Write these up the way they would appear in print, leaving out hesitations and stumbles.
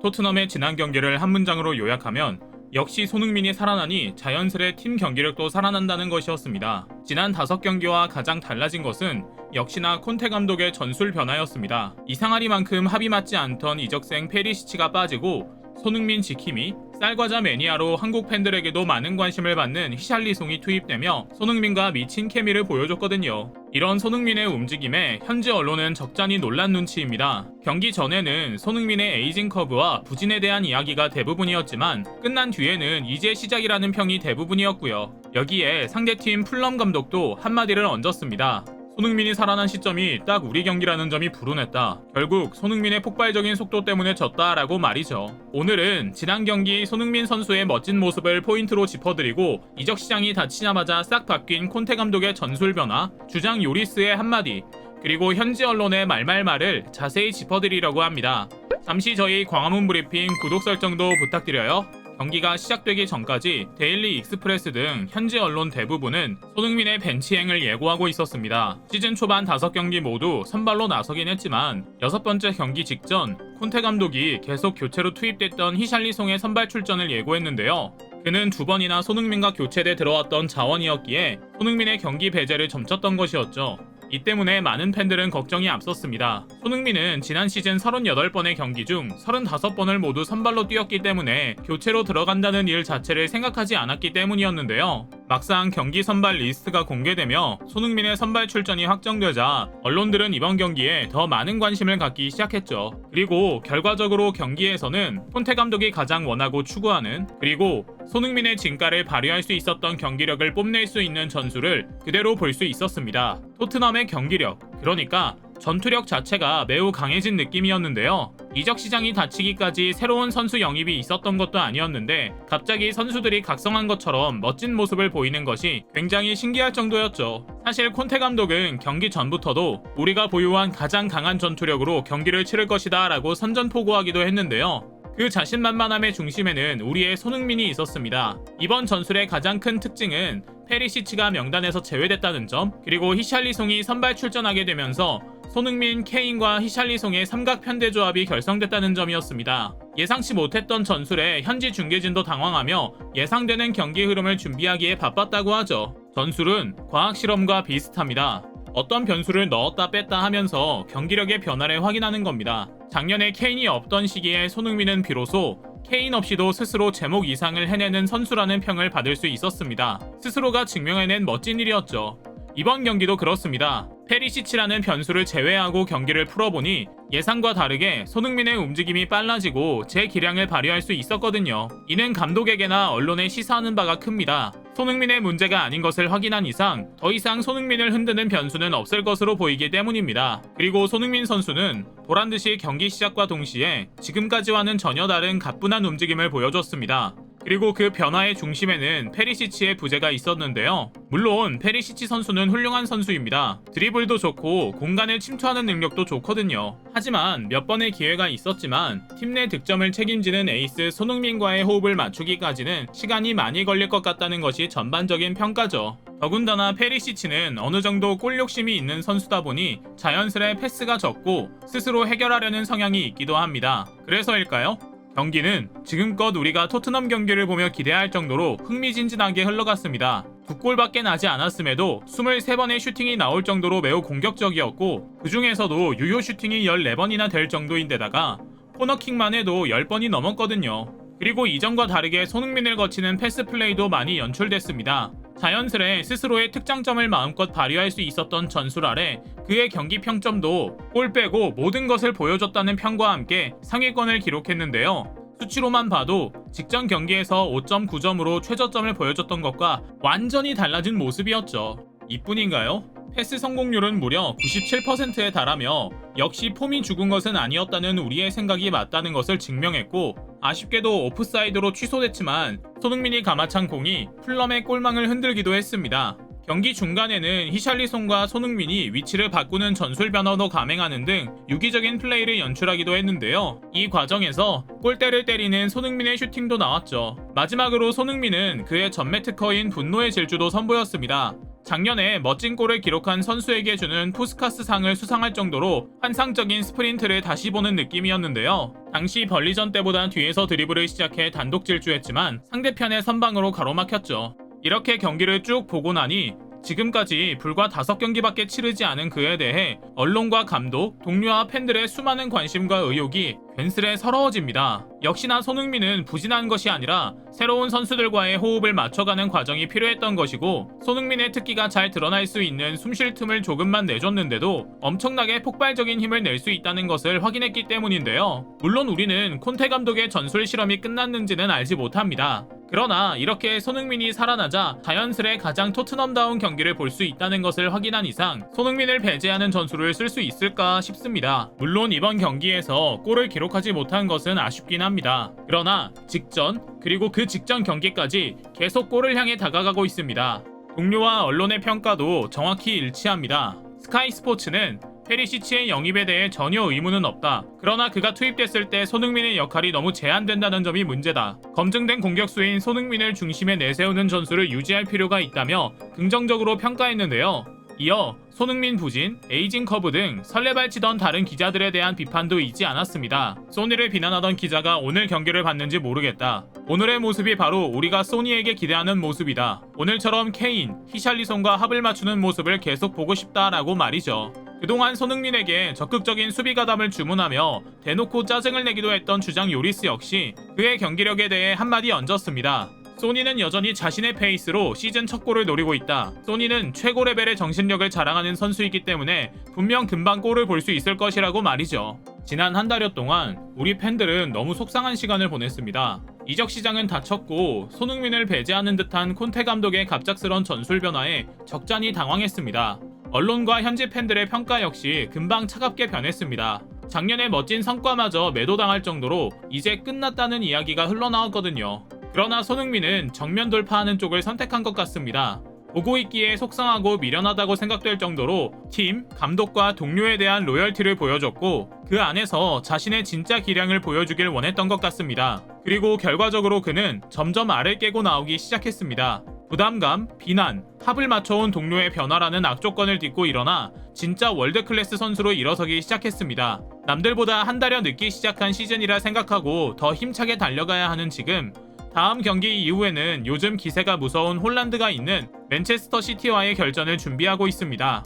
토트넘의 지난 경기를 한 문장으로 요약하면 역시 손흥민이 살아나니 자연스레 팀 경기력도 살아난다는 것이었습니다. 지난 5경기와 가장 달라진 것은 역시나 콘테 감독의 전술 변화였습니다. 이상하리만큼 합이 맞지 않던 이적생 페리시치가 빠지고 손흥민 지킴이, 쌀과자 매니아로 한국 팬들에게도 많은 관심을 받는 히샬리송이 투입되며 손흥민과 미친 케미를 보여줬거든요. 이런 손흥민의 움직임에 현지 언론은 적잖이 놀란 눈치입니다. 경기 전에는 손흥민의 에이징 커브와 부진에 대한 이야기가 대부분이었지만 끝난 뒤에는 이제 시작이라는 평이 대부분이었고요. 여기에 상대팀 풀럼 감독도 한마디를 얹었습니다. 손흥민이 살아난 시점이 딱 우리 경기라는 점이 불운했다. 결국 손흥민의 폭발적인 속도 때문에 졌다라고 말이죠. 오늘은 지난 경기 손흥민 선수의 멋진 모습을 포인트로 짚어드리고 이적 시장이 닫히자마자 싹 바뀐 콘테 감독의 전술 변화, 주장 요리스의 한마디, 그리고 현지 언론의 말말말을 자세히 짚어드리려고 합니다. 잠시 저희 광화문 브리핑 구독 설정도 부탁드려요. 경기가 시작되기 전까지 데일리 익스프레스 등 현지 언론 대부분은 손흥민의 벤치행을 예고하고 있었습니다. 시즌 초반 5경기 모두 선발로 나서긴 했지만 6번째 경기 직전 콘테 감독이 계속 교체로 투입됐던 히샬리송의 선발 출전을 예고했는데요. 그는 2번이나 손흥민과 교체돼 들어왔던 자원이었기에 손흥민의 경기 배제를 점쳤던 것이었죠. 이 때문에 많은 팬들은 걱정이 앞섰습니다. 손흥민은 지난 시즌 38번의 경기 중 35번을 모두 선발로 뛰었기 때문에 교체로 들어간다는 일 자체를 생각하지 않았기 때문이었는데요. 막상 경기 선발 리스트가 공개되며 손흥민의 선발 출전이 확정되자 언론들은 이번 경기에 더 많은 관심을 갖기 시작했죠. 그리고 결과적으로 경기에서는 콘테 감독이 가장 원하고 추구하는, 그리고 손흥민의 진가를 발휘할 수 있었던 경기력을 뽐낼 수 있는 전술을 그대로 볼 수 있었습니다. 토트넘의 경기력, 그러니까 전투력 자체가 매우 강해진 느낌이었는데요. 이적 시장이 닫히기까지 새로운 선수 영입이 있었던 것도 아니었는데 갑자기 선수들이 각성한 것처럼 멋진 모습을 보이는 것이 굉장히 신기할 정도였죠. 사실 콘테 감독은 경기 전부터도 우리가 보유한 가장 강한 전투력으로 경기를 치를 것이다 라고 선전포고하기도 했는데요. 그 자신만만함의 중심에는 우리의 손흥민이 있었습니다. 이번 전술의 가장 큰 특징은 페리시치가 명단에서 제외됐다는 점, 그리고 히샬리송이 선발 출전하게 되면서 손흥민, 케인과 히샬리송의 삼각 편대 조합이 결성됐다는 점이었습니다. 예상치 못했던 전술에 현지 중계진도 당황하며 예상되는 경기 흐름을 준비하기에 바빴다고 하죠. 전술은 과학 실험과 비슷합니다. 어떤 변수를 넣었다 뺐다 하면서 경기력의 변화를 확인하는 겁니다. 작년에 케인이 없던 시기에 손흥민은 비로소 케인 없이도 스스로 제목 이상을 해내는 선수라는 평을 받을 수 있었습니다. 스스로가 증명해낸 멋진 일이었죠. 이번 경기도 그렇습니다. 페리시치라는 변수를 제외하고 경기를 풀어보니 예상과 다르게 손흥민의 움직임이 빨라지고 제 기량을 발휘할 수 있었거든요. 이는 감독에게나 언론에 시사하는 바가 큽니다. 손흥민의 문제가 아닌 것을 확인한 이상 더 이상 손흥민을 흔드는 변수는 없을 것으로 보이기 때문입니다. 그리고 손흥민 선수는 보란듯이 경기 시작과 동시에 지금까지와는 전혀 다른 가뿐한 움직임을 보여줬습니다. 그리고 그 변화의 중심에는 페리시치의 부재가 있었는데요. 물론 페리시치 선수는 훌륭한 선수입니다. 드리블도 좋고 공간을 침투하는 능력도 좋거든요. 하지만 몇 번의 기회가 있었지만 팀 내 득점을 책임지는 에이스 손흥민과의 호흡을 맞추기까지는 시간이 많이 걸릴 것 같다는 것이 전반적인 평가죠. 더군다나 페리시치는 어느 정도 골 욕심이 있는 선수다 보니 자연스레 패스가 적고 스스로 해결하려는 성향이 있기도 합니다. 그래서일까요? 경기는 지금껏 우리가 토트넘 경기를 보며 기대할 정도로 흥미진진하게 흘러갔습니다. 2골밖에 나지 않았음에도 23번의 슈팅이 나올 정도로 매우 공격적이었고 그 중에서도 유효 슈팅이 14번이나 될 정도인데다가 코너킥만 해도 10번이 넘었거든요. 그리고 이전과 다르게 손흥민을 거치는 패스 플레이도 많이 연출됐습니다. 자연스레 스스로의 특장점을 마음껏 발휘할 수 있었던 전술 아래 그의 경기 평점도 골 빼고 모든 것을 보여줬다는 평과 함께 상위권을 기록했는데요. 수치로만 봐도 직전 경기에서 5.9점으로 최저점을 보여줬던 것과 완전히 달라진 모습이었죠. 이뿐인가요? 패스 성공률은 무려 97%에 달하며 역시 폼이 죽은 것은 아니었다는 우리의 생각이 맞다는 것을 증명했고 아쉽게도 오프사이드로 취소됐지만 손흥민이 감아찬 공이 풀럼의 골망을 흔들기도 했습니다. 경기 중간에는 히샬리송과 손흥민이 위치를 바꾸는 전술 변화도 감행하는 등 유기적인 플레이를 연출하기도 했는데요. 이 과정에서 골대를 때리는 손흥민의 슈팅도 나왔죠. 마지막으로 손흥민은 그의 전매 특허인 분노의 질주도 선보였습니다. 작년에 멋진 골을 기록한 선수에게 주는 푸스카스 상을 수상할 정도로 환상적인 스프린트를 다시 보는 느낌이었는데요. 당시 벌리전 때보다 뒤에서 드리블을 시작해 단독 질주했지만 상대편의 선방으로 가로막혔죠. 이렇게 경기를 쭉 보고 나니 지금까지 불과 5경기밖에 치르지 않은 그에 대해 언론과 감독, 동료와 팬들의 수많은 관심과 의혹이 괜스레 서러워집니다. 역시나 손흥민은 부진한 것이 아니라 새로운 선수들과의 호흡을 맞춰가는 과정이 필요했던 것이고, 손흥민의 특기가 잘 드러날 수 있는 숨쉴 틈을 조금만 내줬는데도 엄청나게 폭발적인 힘을 낼 수 있다는 것을 확인했기 때문인데요. 물론 우리는 콘테 감독의 전술 실험이 끝났는지는 알지 못합니다. 그러나 이렇게 손흥민이 살아나자 자연스레 가장 토트넘다운 경기를 볼 수 있다는 것을 확인한 이상 손흥민을 배제하는 전술을 쓸 수 있을까 싶습니다. 물론 이번 경기에서 골을 기록하지 못한 것은 아쉽긴 합니다. 그러나 직전 그리고 그 직전 경기까지 계속 골을 향해 다가가고 있습니다. 동료와 언론의 평가도 정확히 일치합니다. 스카이 스포츠는 페리시치의 영입에 대해 전혀 의문은 없다. 그러나 그가 투입됐을 때 손흥민의 역할이 너무 제한된다는 점이 문제다. 검증된 공격수인 손흥민을 중심에 내세우는 전술을 유지할 필요가 있다며 긍정적으로 평가했는데요. 이어 손흥민 부진, 에이징 커브 등 설레발치던 다른 기자들에 대한 비판도 잊지 않았습니다. 소니를 비난하던 기자가 오늘 경기를 봤는지 모르겠다. 오늘의 모습이 바로 우리가 소니에게 기대하는 모습이다. 오늘처럼 케인, 히샬리송과 합을 맞추는 모습을 계속 보고 싶다라고 말이죠. 그동안 손흥민에게 적극적인 수비 가담을 주문하며 대놓고 짜증을 내기도 했던 주장 요리스 역시 그의 경기력에 대해 한마디 얹었습니다. 소니는 여전히 자신의 페이스로 시즌 첫 골을 노리고 있다. 소니는 최고 레벨의 정신력을 자랑하는 선수이기 때문에 분명 금방 골을 볼 수 있을 것이라고 말이죠. 지난 한 달여 동안 우리 팬들은 너무 속상한 시간을 보냈습니다. 이적 시장은 닫혔고 손흥민을 배제하는 듯한 콘테 감독의 갑작스런 전술 변화에 적잖이 당황했습니다. 언론과 현지 팬들의 평가 역시 금방 차갑게 변했습니다. 작년에 멋진 성과마저 매도당할 정도로 이제 끝났다는 이야기가 흘러나왔거든요. 그러나 손흥민은 정면 돌파하는 쪽을 선택한 것 같습니다. 보고 있기에 속상하고 미련하다고 생각될 정도로 팀, 감독과 동료에 대한 로열티를 보여줬고 그 안에서 자신의 진짜 기량을 보여주길 원했던 것 같습니다. 그리고 결과적으로 그는 점점 알을 깨고 나오기 시작했습니다. 부담감, 비난, 합을 맞춰온 동료의 변화라는 악조건을 딛고 일어나 진짜 월드클래스 선수로 일어서기 시작했습니다. 남들보다 한 달여 늦게 시작한 시즌이라 생각하고 더 힘차게 달려가야 하는 지금, 다음 경기 이후에는 요즘 기세가 무서운 홀란드가 있는 맨체스터 시티와의 결전을 준비하고 있습니다.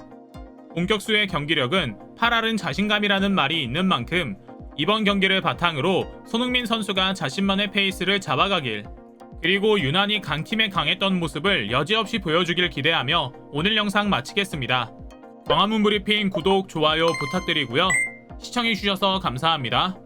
공격수의 경기력은 팔알은 자신감이라는 말이 있는 만큼 이번 경기를 바탕으로 손흥민 선수가 자신만의 페이스를 잡아가길, 그리고 유난히 강팀에 강했던 모습을 여지없이 보여주길 기대하며 오늘 영상 마치겠습니다. 광화문 브리핑 구독, 좋아요 부탁드리고요. 시청해주셔서 감사합니다.